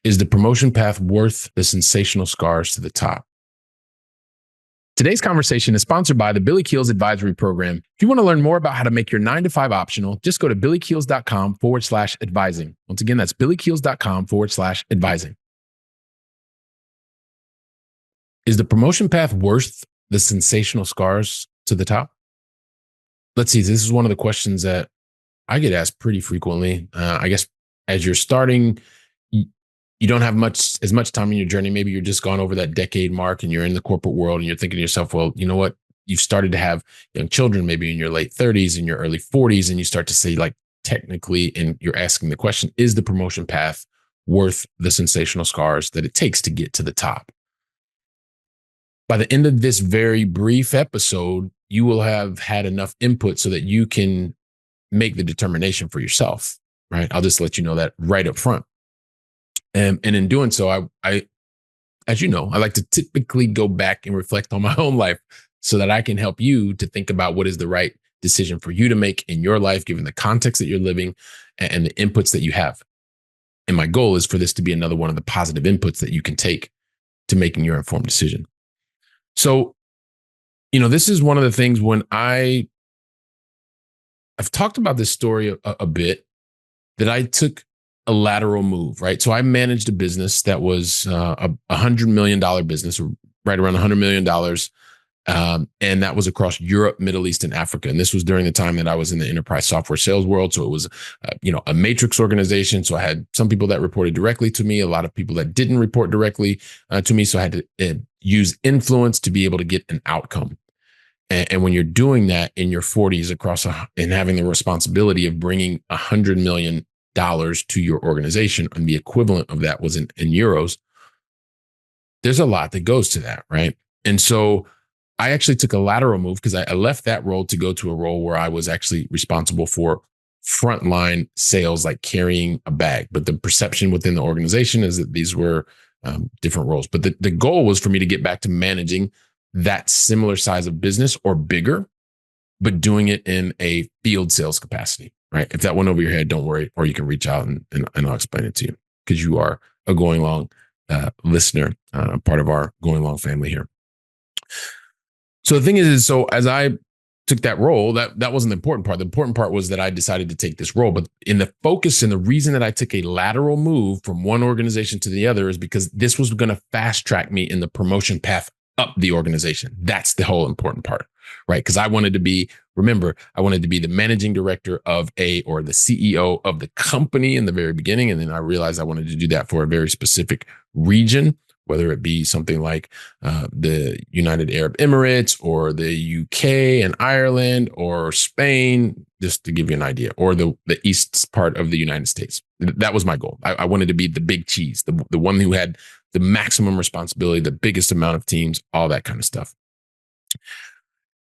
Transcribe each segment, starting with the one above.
Is the promotion path worth the sensational scars to the top? Today's conversation is sponsored by the Billy Keels Advisory Program. If you want to learn more about how to make your 9-to-5 optional, just go to billykeels.com/advising. Once again, that's billykeels.com/advising. Is the promotion path worth the sensational scars to the top? Let's see. This is one of the questions that I get asked pretty frequently. I guess as you're starting, you don't have as much time in your journey. Maybe you're just gone over that decade mark and you're in the corporate world and you're thinking to yourself, well, you know what? You've started to have young children, maybe in your late 30s, in your early 40s, and you start to say, like, technically, and you're asking the question, is the promotion path worth the sensational scars that it takes to get to the top? By the end of this very brief episode, you will have had enough input so that you can make the determination for yourself, right? I'll just let you know that right up front. And in doing so, I, as you know, I like to typically go back and reflect on my own life so that I can help you to think about what is the right decision for you to make in your life, given the context that you're living and the inputs that you have. And my goal is for this to be another one of the positive inputs that you can take to making your informed decision. So, this is one of the things when I've talked about this story a bit, that I took a lateral move, right? So I managed a business that was a $100 million business, or right around $100 million. And that was across Europe, Middle East, and Africa. And this was during the time that I was in the enterprise software sales world. So it was, a matrix organization. So I had some people that reported directly to me, a lot of people that didn't report directly to me. So I had to use influence to be able to get an outcome. And when you're doing that in your 40s and having the responsibility of bringing $100 million to your organization, and the equivalent of that was in euros, there's a lot that goes to that, right? And so I actually took a lateral move because I left that role to go to a role where I was actually responsible for frontline sales, like carrying a bag. But the perception within the organization is that these were different roles. But the goal was for me to get back to managing that similar size of business or bigger, but doing it in a field sales capacity, right? If that went over your head, don't worry, or you can reach out and I'll explain it to you, because you are a Going Long listener, part of our Going Long family here. So the thing is so as I took that role, that wasn't the important part. The important part was that I decided to take this role. But in the focus and the reason that I took a lateral move from one organization to the other is because this was going to fast track me in the promotion path up the organization. That's the whole important part, right? Because I wanted to be the managing director or the CEO of the company in the very beginning. And then I realized I wanted to do that for a very specific region, whether it be something like the United Arab Emirates or the UK and Ireland or Spain, just to give you an idea, or the east part of the United States. That was my goal. I wanted to be the big cheese, the one who had the maximum responsibility, the biggest amount of teams, all that kind of stuff.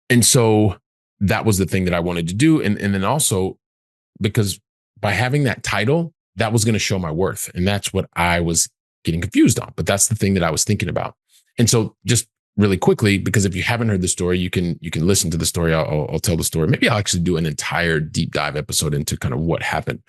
And so that was the thing that I wanted to do. And then also, because by having that title, that was going to show my worth. And that's what I was getting confused on. But that's the thing that I was thinking about. And so just really quickly, because if you haven't heard the story, you can listen to the story. I'll tell the story. Maybe I'll actually do an entire deep dive episode into kind of what happened.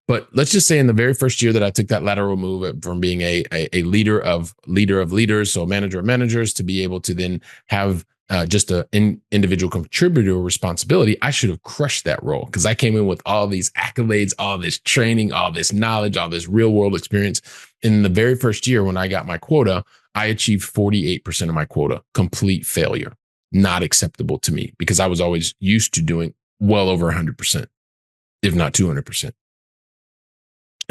But let's just say in the very first year that I took that lateral move from being a leader of leaders, so manager of managers, to be able to then have just an individual contributor responsibility, I should have crushed that role, because I came in with all these accolades, all this training, all this knowledge, all this real world experience. In the very first year when I got my quota, I achieved 48% of my quota. Complete failure. Not acceptable to me, because I was always used to doing well over 100%, if not 200%.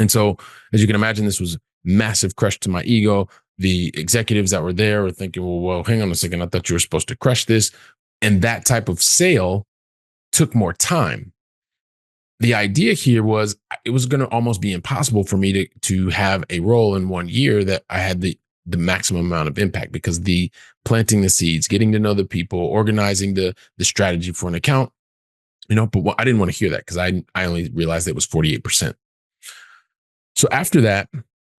And so, as you can imagine, this was massive crush to my ego. The executives that were there were thinking, well, hang on a second. I thought you were supposed to crush this. And that type of sale took more time. The idea here was it was going to almost be impossible for me to have a role in 1 year that I had the maximum amount of impact, because the planting the seeds, getting to know the people, organizing the strategy for an account, but I didn't want to hear that, because I only realized it was 48%. So after that,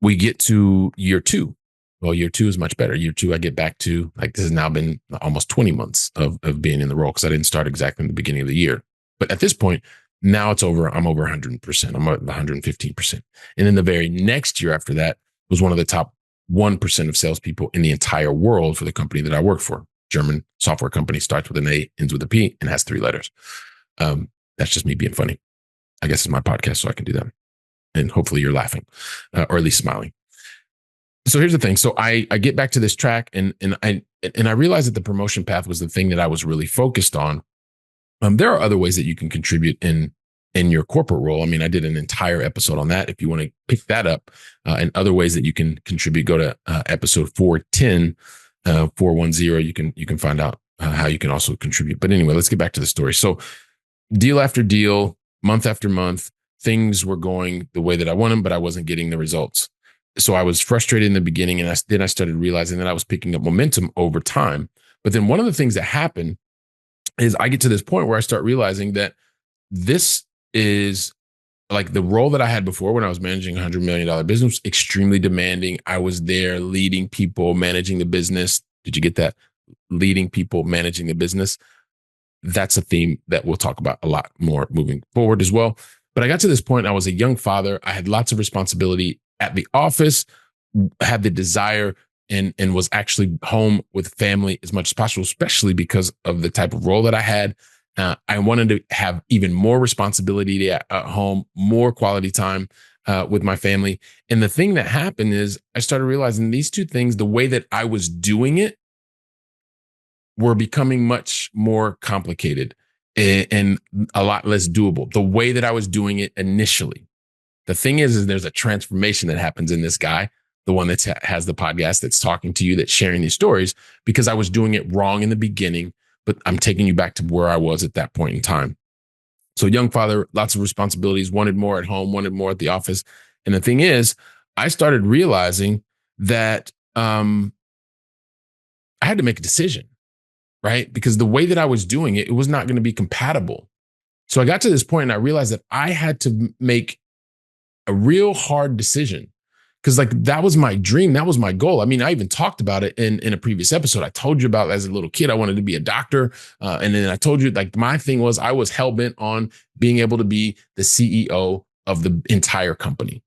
we get to year 2. Well, year 2 is much better. Year 2, I get back to, like, this has now been almost 20 months of being in the role, because I didn't start exactly in the beginning of the year. But at this point, now I'm over 100%. I'm at 115%. And then the very next year after that, was one of the top 1% of salespeople in the entire world for the company that I work for. German software company, starts with an A, ends with a P, and has 3 letters. That's just me being funny. I guess it's my podcast, so I can do that. And hopefully you're laughing, or at least smiling. So here's the thing. So I get back to this track, and I realized that the promotion path was the thing that I was really focused on. There are other ways that you can contribute in your corporate role. I mean, I did an entire episode on that. If you want to pick that up, and other ways that you can contribute, go to episode 410, 410. You can find out how you can also contribute. But anyway, let's get back to the story. So deal after deal, month after month, things were going the way that I wanted, but I wasn't getting the results. So I was frustrated in the beginning, and then I started realizing that I was picking up momentum over time. But then one of the things that happened is I get to this point where I start realizing that this is like the role that I had before when I was managing $100 million business, extremely demanding. I was there leading people, managing the business. Did you get that? Leading people, managing the business. That's a theme that we'll talk about a lot more moving forward as well. But I got to this point, I was a young father. I had lots of responsibility at the office, had the desire and was actually home with family as much as possible, especially because of the type of role that I had. I wanted to have even more responsibility at home, more quality time with my family. And the thing that happened is I started realizing these two things, the way that I was doing it, were becoming much more complicated and a lot less doable. The way that I was doing it initially. The thing is there's a transformation that happens in this guy, the one that has the podcast, that's talking to you, that's sharing these stories, because I was doing it wrong in the beginning, but I'm taking you back to where I was at that point in time. So young father, lots of responsibilities, wanted more at home, wanted more at the office. And the thing is, I started realizing that I had to make a decision, right? Because the way that I was doing it, it was not going to be compatible. So I got to this point and I realized that I had to make a real hard decision, because like that was my dream. That was my goal. I mean, I even talked about it in a previous episode. I told you about, as a little kid, I wanted to be a doctor. And then I told you, like, my thing was I was hell-bent on being able to be the CEO of the entire company.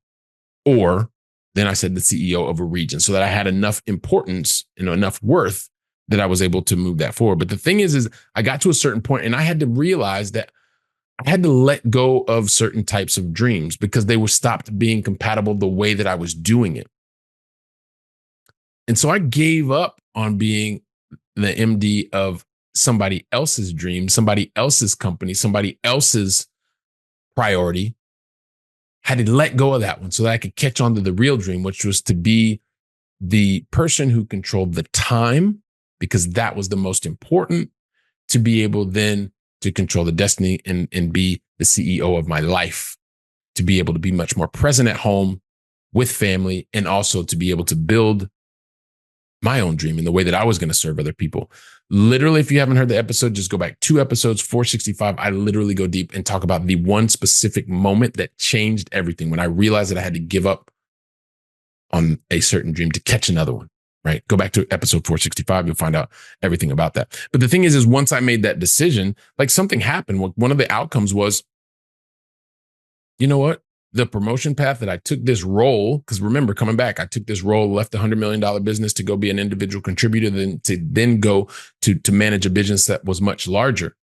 Or then I said the CEO of a region, so that I had enough importance, enough worth that I was able to move that forward. But the thing is I got to a certain point and I had to realize that I had to let go of certain types of dreams because they were stopped being compatible the way that I was doing it. And so I gave up on being the MD of somebody else's dream, somebody else's company, somebody else's priority. Had to let go of that one so that I could catch on to the real dream, which was to be the person who controlled the time, because that was the most important, to be able then to control the destiny and be the CEO of my life, to be able to be much more present at home with family, and also to be able to build my own dream in the way that I was going to serve other people. Literally, if you haven't heard the episode, just go back 2 episodes, 465. I literally go deep and talk about the one specific moment that changed everything, when I realized that I had to give up on a certain dream to catch another one. Right? Go back to episode 465. You'll find out everything about that. But the thing is once I made that decision, like, something happened. One of the outcomes was, you know what? The promotion path that I took this role, because remember, coming back, I took this role, left a $100 million business to go be an individual contributor, then go to manage a business that was much larger.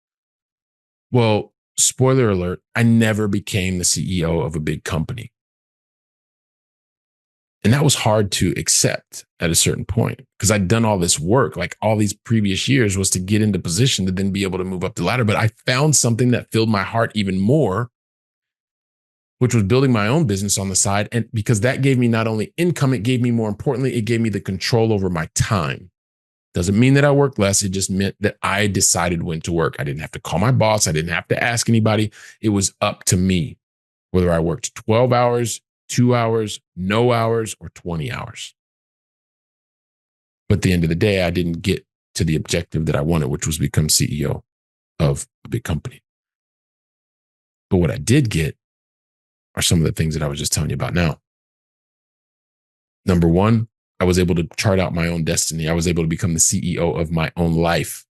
Well, spoiler alert, I never became the CEO of a big company. And that was hard to accept at a certain point, because I'd done all this work, like all these previous years, was to get into position to then be able to move up the ladder. But I found something that filled my heart even more, which was building my own business on the side. And because that gave me not only income, it gave me, more importantly, it gave me the control over my time. Doesn't mean that I worked less. It just meant that I decided when to work. I didn't have to call my boss. I didn't have to ask anybody. It was up to me, whether I worked 12 hours, 2 hours, no hours, or 20 hours. But at the end of the day, I didn't get to the objective that I wanted, which was become CEO of a big company. But what I did get are some of the things that I was just telling you about now. Number one, I was able to chart out my own destiny. I was able to become the CEO of my own life.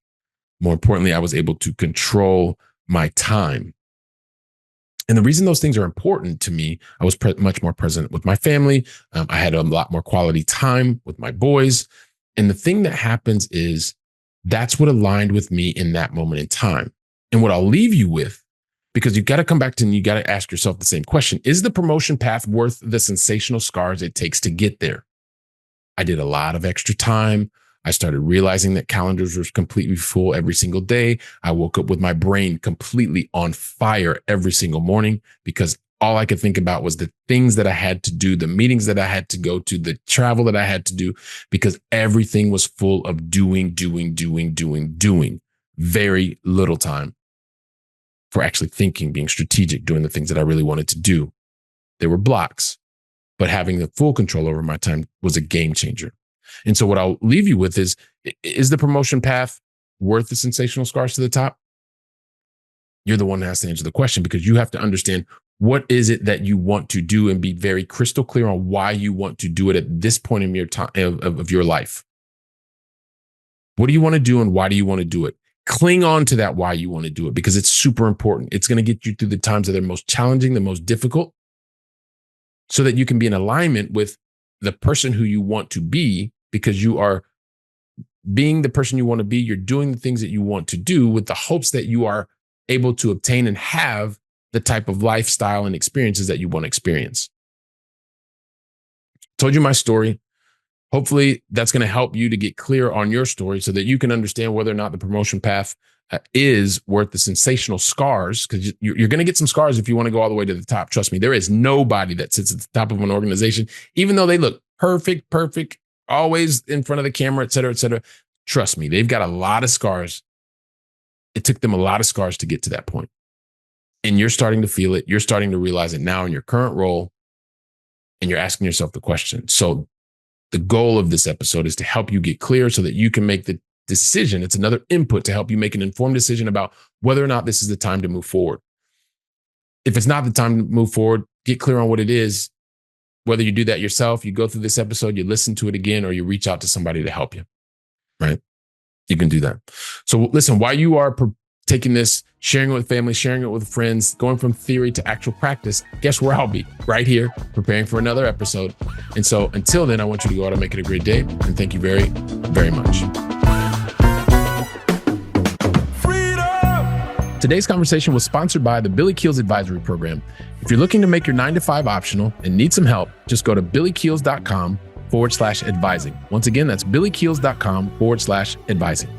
More importantly, I was able to control my time. And the reason those things are important to me, I was much more present with my family. I had a lot more quality time with my boys. And the thing that happens is that's what aligned with me in that moment in time. And what I'll leave you with, because you got to come back to and you got to ask yourself the same question, is the promotion path worth the sensational scars it takes to get there? I did a lot of extra time. I started realizing that calendars were completely full every single day. I woke up with my brain completely on fire every single morning because all I could think about was the things that I had to do, the meetings that I had to go to, the travel that I had to do, because everything was full of doing. Very little time for actually thinking, being strategic, doing the things that I really wanted to do. There were blocks, but having the full control over my time was a game changer. And so what I'll leave you with is the promotion path worth the sensational scars to the top? You're the one that has to answer the question, because you have to understand what is it that you want to do and be very crystal clear on why you want to do it at this point in your time of your life. What do you want to do and why do you want to do it? Cling on to that why you want to do it, because it's super important. It's going to get you through the times that are most challenging, the most difficult, so that you can be in alignment with the person who you want to be, because you are being the person you want to be. You're doing the things that you want to do with the hopes that you are able to obtain and have the type of lifestyle and experiences that you want to experience. Told you my story. Hopefully that's going to help you to get clear on your story so that you can understand whether or not the promotion path is worth the sensational scars, because you're going to get some scars if you want to go all the way to the top. Trust me, there is nobody that sits at the top of an organization, even though they look perfect, always in front of the camera, et cetera, et cetera. Trust me, they've got a lot of scars. It took them a lot of scars to get to that point. And you're starting to feel it. You're starting to realize it now in your current role. And you're asking yourself the question. So the goal of this episode is to help you get clear so that you can make the decision. It's another input to help you make an informed decision about whether or not this is the time to move forward. If it's not the time to move forward, get clear on what it is. Whether you do that yourself, you go through this episode, you listen to it again, or you reach out to somebody to help you, right? You can do that. So listen, while you are taking this, sharing it with family, sharing it with friends, going from theory to actual practice, guess where I'll be? Right here, preparing for another episode. And so until then, I want you to go out and make it a great day. And thank you very, very much. Today's conversation was sponsored by the Billy Keels Advisory Program. If you're looking to make your 9-to-5 optional and need some help, just go to billykeels.com/advising. Once again, that's billykeels.com/advising.